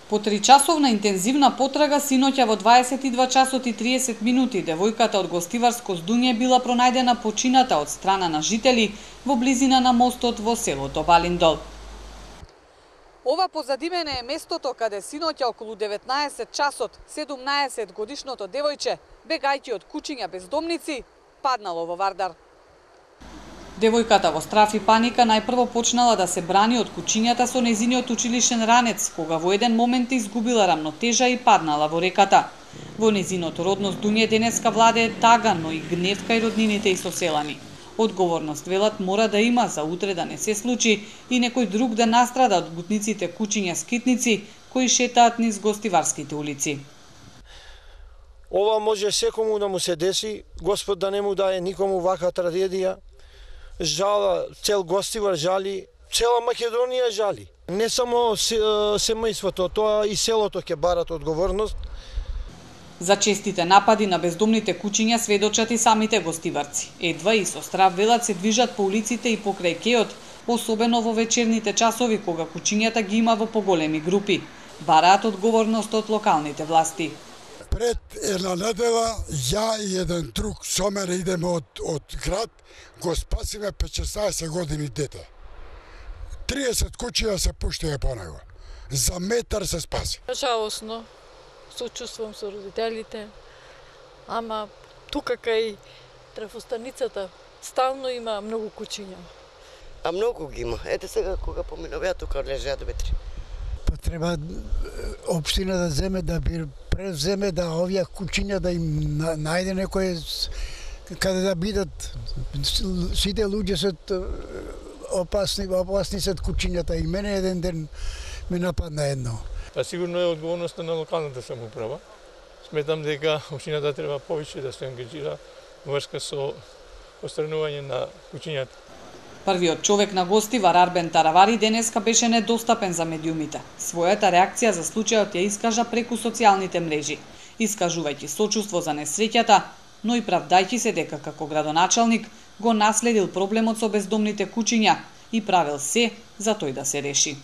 По 3-часовна интензивна потрага синоќа во 22 часот и 30 минути девојката од гостиварско Здуње била пронајдена почината од страна на жители во близина на мостот во селото Балиндол. Ова позади мене е местото каде синоќа околу 19 часот 17 годишното девојче, бегајќи од куќиња бездомници, паднало во Вардар. Девојката во страф и паника најпрво почнала да се брани од куќињата со нејзиниот училишен ранец, кога во еден момент изгубила рамнотежа и паднала во реката. Во нејзиното родно Здуње денеска владее тага, но и гнев кај роднините и соселани. Одговорност, велат, мора да има за утре да не се случи и некој друг да настрада од бутниците куќиња скитници кои шетаат низ гостиварските улици. Ова може секому да му се деси, Господ да не му дае никому вака трагедија. Жала цел Гостивар жали, цела Македонија жали. Не само семејството, тоа и селото ќе барат одговорност. За честите напади на бездомните куќиња сведочат и самите гостиварци. Едва и со страв велат се движат по улиците и покрај кеот, особено во вечерните часови кога куќињата ги има во поголеми групи. Бараат одговорност од локалните власти. Пред една недела, ја и еден друг со мене идеме од град, го спасиме 15 години дете. 30 куќија се пуштија по него. За метар се спаси. Жалосно, сочувствувам со родителите, ама тука кај трафостаницата стално има многу куќиња. А многу ги има. Ете сега кога поминуваа тука лежеа до ветри. Па треба општина да земе да превземе да овие куќиња да им најде некој каде да бидат. Сите луѓе се опасни се куќињата и мене еден ден ме нападна едно. Па сигурно е одговорноста на локалната самоуправа. Сметам дека општината треба повеќе да се ангажира во врска со отстранување на куќињата. Првиот човек на Гостивар, Арбен Таравари, денеска беше недостапен за медиумите. Својата реакција за случајот ја искажа преку социјалните мрежи, искажувајќи сочувство за несреќата, но и правдајќи се дека како градоначалник го наследил проблемот со бездомните куќиња и правил се за тој да се реши.